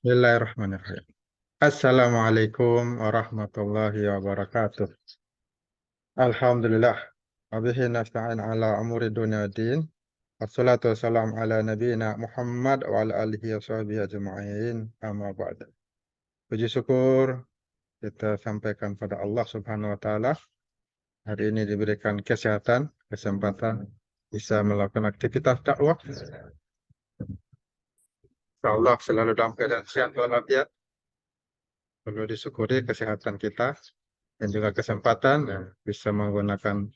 Bismillahirrahmanirrahim. Assalamualaikum warahmatullahi wabarakatuh. Alhamdulillah. Wabihi nasta'in ala umuri dunia din. Wassalatu wassalamu ala nabiyina Muhammad wa ala alihi wa sahbihi ajma'in. Amma ba'd. Puji syukur kita sampaikan pada Allah Subhanahu wa taala. Hari ini diberikan kesehatan, kesempatan bisa melakukan aktivitas dakwah. Allah selalu dalam keadaan sehat walafiat. Perlu disyukuri kesehatan kita dan juga kesempatan bisa menggunakan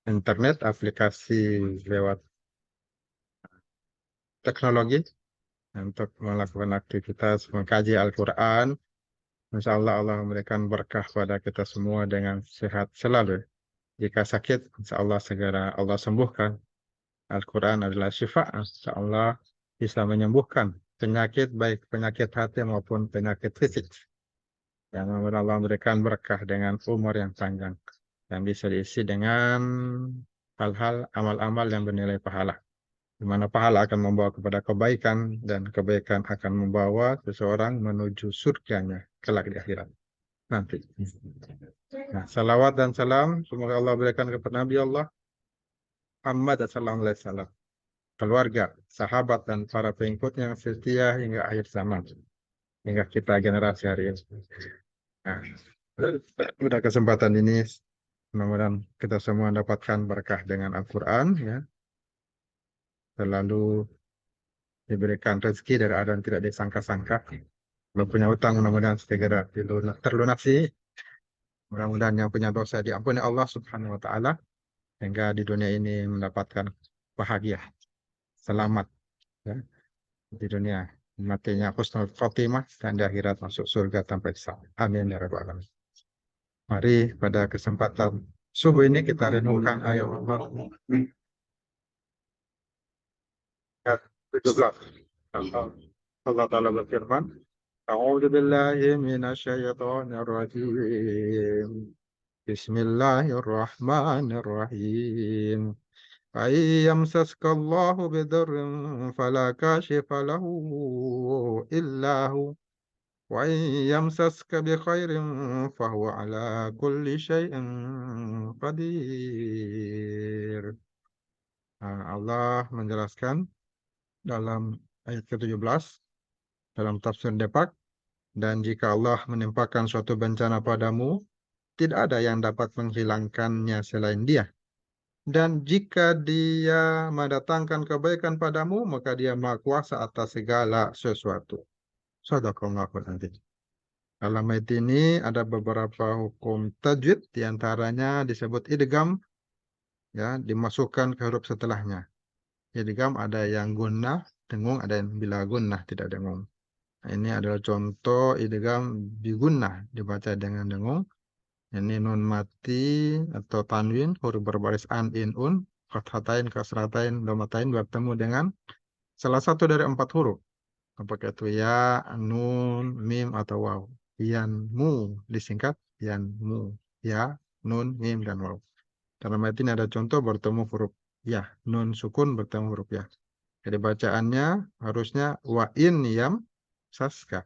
internet, aplikasi lewat teknologi untuk melakukan aktivitas mengkaji Al-Quran. Insya Allah Allah memberikan berkah pada kita semua dengan sehat selalu. Jika sakit, insya Allah segera Allah sembuhkan. Al-Quran adalah syifa, insya Allah bisa menyembuhkan penyakit, baik penyakit hati maupun penyakit fisik. Yang Allah memberikan berkah dengan umur yang panjang. Yang bisa diisi dengan hal-hal amal-amal yang bernilai pahala. Di mana pahala akan membawa kepada kebaikan dan kebaikan akan membawa seseorang menuju surganya kelak di akhirat nanti. Nah, salawat dan salam semoga Allah berikan kepada Nabi Allah Muhammad sallallahu alaihi wasallam, keluarga, sahabat dan para pengikutnya yang setia hingga akhir zaman, hingga kita generasi hari ini. Nah, pada kesempatan ini mudah-mudahan kita semua mendapatkan berkah dengan Al-Quran, ya. Selalu diberikan rezeki dari ada yang tidak disangka-sangka. Kalau punya utang mudah-mudahan segera terlunasi. Mudah-mudahan yang punya dosa diampuni Allah Subhanahu wa taala hingga di dunia ini mendapatkan bahagia, selamat, ya, di dunia matinya husnul khotimah dan di akhirat masuk surga tanpa hisab. Amin ya rabbal alamin. Mari pada kesempatan subuh ini kita renungkan ayat ayat 17. Allah Ta'ala berfirman, A'udzu billahi minasyaitonir rajim. Bismillahirrahmanirrahim. Ayyamsaskallahu bidurrin fala kashifa lahu illa hu wa ayyamsaska bi khairin fahuwa ala kulli syai'in qadir. Nah, Allah menjelaskan dalam ayat ke-17 dalam tafsir Depak, dan jika Allah menimpakan suatu bencana padamu, tidak ada yang dapat menghilangkannya selain Dia. Dan jika Dia mendatangkan kebaikan padamu, maka Dia Maha Kuasa atas segala sesuatu. Shadaqallahul adzim. Dalam ayat ini ada beberapa hukum tajwid, diantaranya disebut idgham, ya, dimasukkan ke huruf setelahnya. Idgham ada yang gunnah, dengung, ada yang bila gunnah, tidak dengung. Nah, ini adalah contoh idgham bigunnah, dibaca dengan dengung. Ini nun mati atau tanwin, huruf berbaris an, in, un, fathatain, kasratain, domatain bertemu dengan salah satu dari 4 huruf. Apakah itu ya, nun, mim, atau waw. Yan, mu, disingkat, yan, mu, ya, nun, mim, dan waw. Dalam ayat ini ada contoh bertemu huruf ya, nun sukun bertemu huruf ya. Jadi bacaannya harusnya wa in yam saska.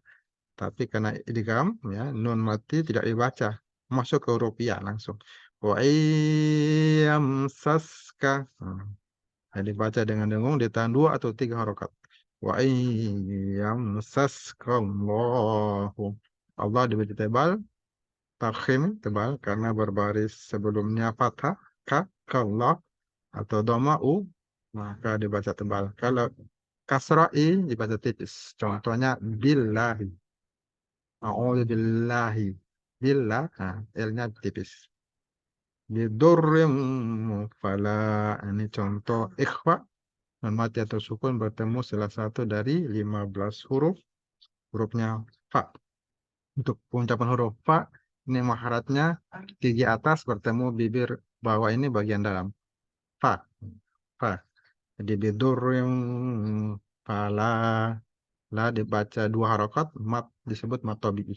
Tapi karena idgham, ya, nun mati tidak dibaca, masuk ke huruf ya langsung. Wa iyam saska. Jadi baca dengan dengung, ditahan 2 atau 3 harokat. Wa iyam saskallahu. Allah dibaca tebal, takhim tebal karena berbaris sebelumnya fathah, ka, kallah, atau dhamma u, maka dibaca tebal. Kalau kasra'i dibaca tipis. Contohnya billahi. A'udzu billahi. Billah, nah, L-nya tipis. Bidurrim fala. Ini contoh ikhfa. Non mati atau sukun bertemu salah satu dari 15 huruf. Hurufnya fa. Untuk pengucapan huruf fa, ini maharatnya gigi atas bertemu bibir bawah, ini bagian dalam. Fa. Fa. Jadi bidurrim fala. La dibaca 2 harokat, mat disebut mat tabi'i.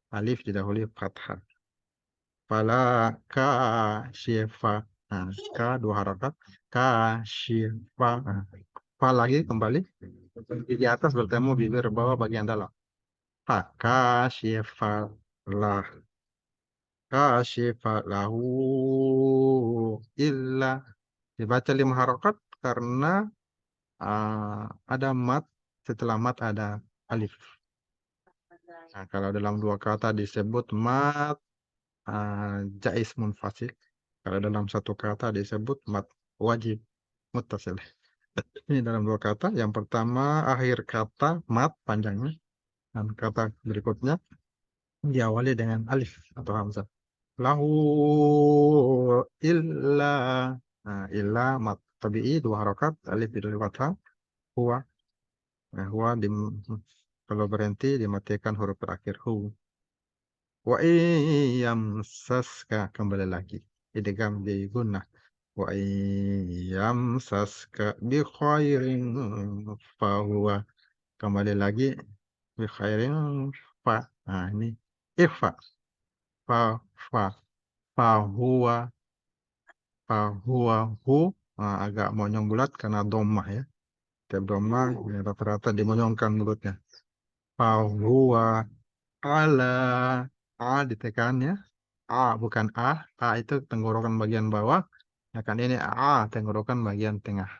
Alif didahului fathah. Fala kasyifa. Nah, ka 2 harokat. Kasyifa. Nah, fa lagi kembali. Di atas bertemu bibir bawah bagian dalam. kasyifa lah kasyifa lahu illa. Dibaca 5 harokat karena ada mat, setelah mat ada alif. Nah, kalau dalam 2 kata disebut mat jais munfasil. Kalau dalam 1 kata disebut mat wajib muttasil. Ini dalam 2 kata. Yang pertama akhir kata mat panjangnya, dan kata berikutnya diawali dengan alif atau hamzah. Lahu illa. Nah, illa mat tabi'i 2 harokat, alif di fathah, huwa. Nah, huwa kalau berhenti dimatikan huruf terakhir hu. Wa yamsaska kembali lagi. Idgham di gunnah. Wa yamsaska bi khairin fahuwa. Kembali lagi bi khairin fa. Nah, ini ikhfa. Fa fa fahuwa fahuwa hu. Nah, agak monyong bulat karena dhammah ya. Tiap dhammah ya, rata-rata dimonyongkan mulutnya. Fahuwa ala. A ditekannya. A bukan A itu tenggorokan bagian bawah. Ya kan ini tenggorokan bagian tengah.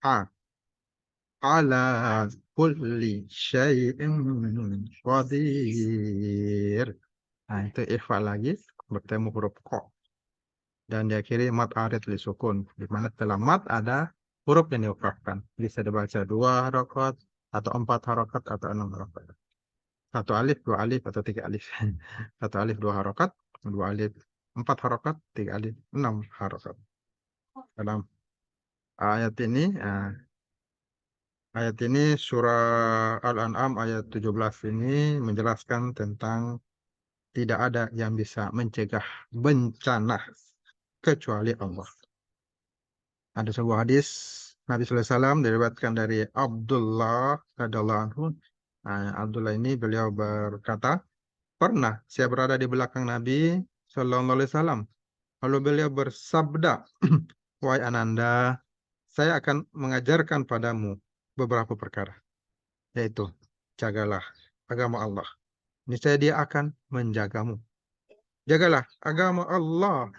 A ala kulli syai'in qadir. Nah, itu ikhfa lagi bertemu huruf ko. Dan diakhiri mat arid li sukun. Di mana setelah mat ada huruf yang diucapkan. Bisa dibaca 2 harokat atau 4 harokat atau 6 harokat. 1 alif, 2 alif atau 3 alif. 1 alif 2 harokat, 2 alif 4 harokat, 3 alif 6 harokat. Dalam ayat ini, surah Al-An'am ayat 17 ini menjelaskan tentang tidak ada yang bisa mencegah bencana kecuali Allah. Ada sebuah hadis Nabi sallallahu alaihi wasallam diriwayatkan dari Abdullah radhiyallahu anhu. Nah, Abdullah ini beliau berkata, pernah saya berada di belakang Nabi sallallahu alaihi wasallam. Lalu beliau bersabda, wahai Ananda, saya akan mengajarkan padamu beberapa perkara, yaitu jagalah agama Allah. Niscaya dia akan menjagamu. Jagalah agama Allah.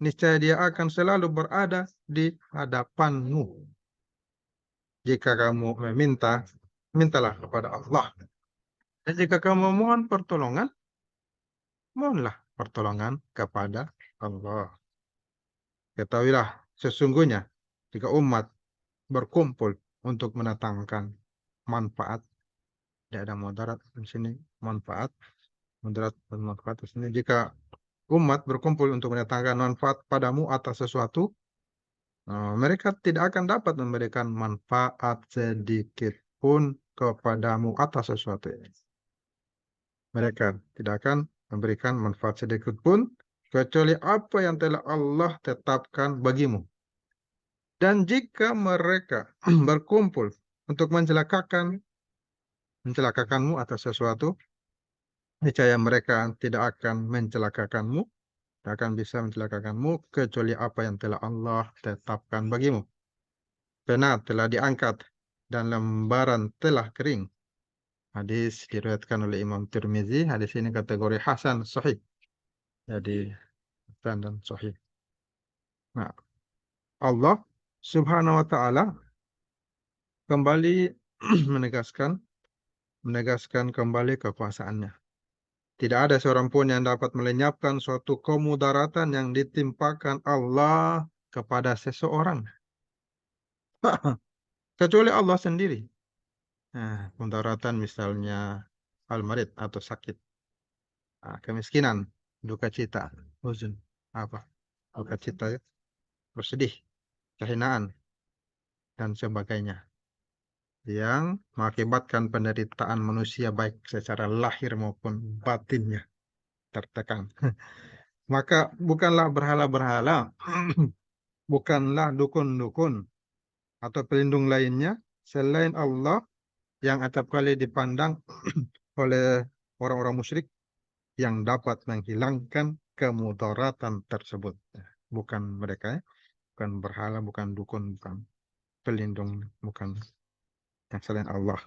Niscaya dia akan selalu berada di hadapanmu. Jika kamu meminta, mintalah kepada Allah. Dan jika kamu mohon pertolongan, mohonlah pertolongan kepada Allah. Ketahuilah, sesungguhnya jika umat berkumpul untuk mendatangkan manfaat, tidak ada mudarat di sini, manfaat, mudarat dan manfaat di sini. Jika umat berkumpul untuk mendatangkan manfaat padamu atas sesuatu, mereka tidak akan dapat memberikan manfaat sedikit pun kepadamu atas sesuatu ini. Mereka tidak akan memberikan manfaat sedikit pun kecuali apa yang telah Allah tetapkan bagimu. Dan jika mereka berkumpul untuk mencelakakanmu atas sesuatu, niscaya mereka tidak akan mencelakakanmu, tidak akan bisa mencelakakanmu kecuali apa yang telah Allah tetapkan bagimu. Pena telah diangkat dan lembaran telah kering. Hadis diriwayatkan oleh Imam Tirmizi. Hadis ini kategori hasan sahih. Jadi hasan dan sahih. Nah, Allah Subhanahu wa taala kembali menegaskan kembali kekuasaannya. Tidak ada seorang pun yang dapat melenyapkan suatu kemudaratan yang ditimpakan Allah kepada seseorang. Kecuali Allah sendiri. Nah, mudaratan misalnya al-marid atau sakit. Kemiskinan, duka cita, huzun, apa? Duka cita, ya, bersedih, kehinaan, dan sebagainya. Yang mengakibatkan penderitaan manusia baik secara lahir maupun batinnya tertekan. Maka bukanlah berhala-berhala, bukanlah dukun-dukun atau pelindung lainnya selain Allah yang acap kali dipandang oleh orang-orang musyrik yang dapat menghilangkan kemudaratan tersebut. Bukan mereka, ya. Bukan berhala, bukan dukun, bukan pelindung, bukan yang selain Allah.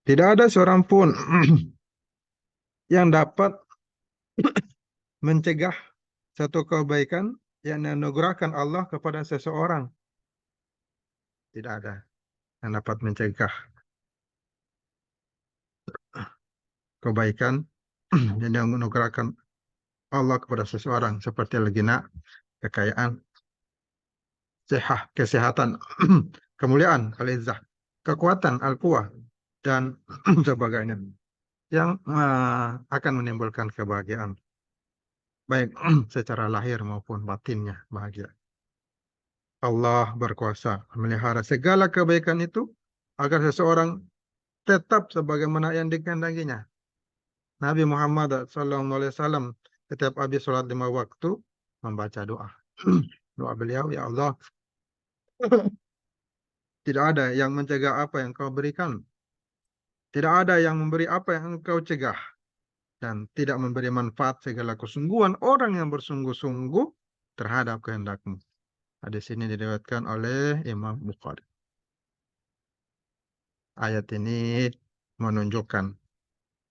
Tidak ada seorang pun yang dapat mencegah satu kebaikan yang dianugerahkan Allah kepada seseorang. Tidak ada yang dapat mencegah kebaikan yang dianugerahkan Allah kepada seseorang seperti legina, kekayaan, kesehatan, kemuliaan, al-izzah, kekuatan, al-quwah, dan sebagainya yang akan menimbulkan kebahagiaan baik secara lahir maupun batinnya bahagia. Allah berkuasa memelihara segala kebaikan itu agar seseorang tetap sebagaimana yang dikehendakinya. Nabi Muhammad SAW setiap habis sholat 5 waktu membaca doa. Doa beliau, ya Allah, tidak ada yang mencegah apa yang kau berikan. Tidak ada yang memberi apa yang engkau cegah. Dan tidak memberi manfaat segala kesungguhan orang yang bersungguh-sungguh terhadap kehendakmu. Hadis ini diriwayatkan oleh Imam Bukhari. Ayat ini menunjukkan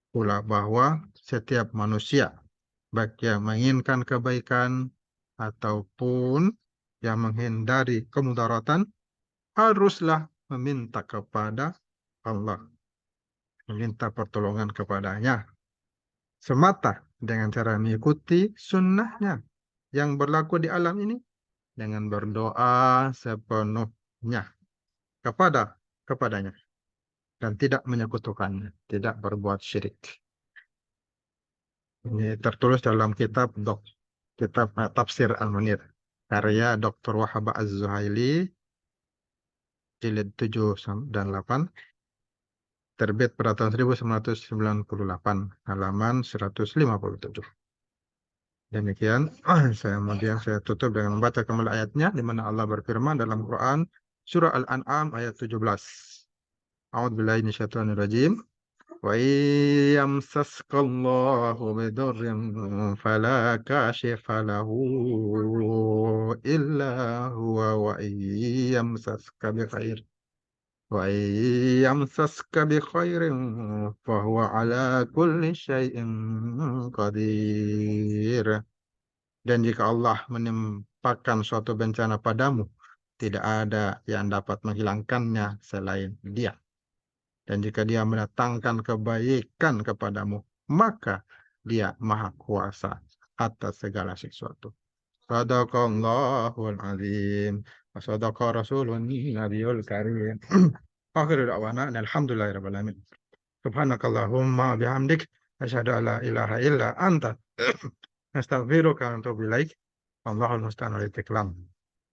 pula bahwa setiap manusia, baik yang menginginkan kebaikan ataupun yang menghindari kemudaratan, haruslah meminta kepada Allah, meminta pertolongan kepadanya, semata dengan cara mengikuti sunnahnya yang berlaku di alam ini, dengan berdoa sepenuhnya kepadanya dan tidak menyekutukannya, tidak berbuat syirik. Ini tertulis dalam kitab Tafsir Al-Munir karya Dr. Wahab Az-Zuhaili jilid 7 dan 8 terbit pada tahun 1998 halaman 157. Demikian kemudian saya tutup dengan membaca kembali ayatnya di mana Allah berfirman dalam Quran surah Al-An'am ayat 17. A'udzubillahi minasyaitonir rajim. Wa yamsaskallahu bidurrin fala kashifa lahu illa huwa wa yamsaska bikhair wa yamsaska bikhairin fahuwa ala kulli syai'in qadir. Dan jika Allah menimpakan suatu bencana padamu, tidak ada yang dapat menghilangkannya selain Dia. Dan jika Dia mendatangkan kebaikan kepadamu, maka Dia Maha Kuasa atas segala sesuatu. Sadaqallahul azim. Wa sadaqa rasulun nabiyul karim. Akhir da'wana alhamdulillahirabbil alamin. Subhanakallahumma bihamdik asyhadu an la ilaha illa anta astaghfiruka wa atubu ilaik. Wallahul musta'an ala al-istiqlam.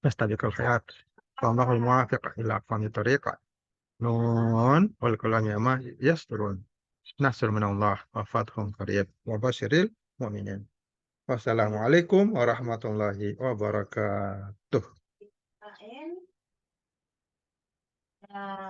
Nastabiqul khairat. Wallahul muwaffiq ila aqwamit thariq. Nun wal qalam ma yasturun. Nasr minallah wa fathun qarib wa basyiril mu'minin. Wassalamualaikum warahmatullahi wabarakatuh.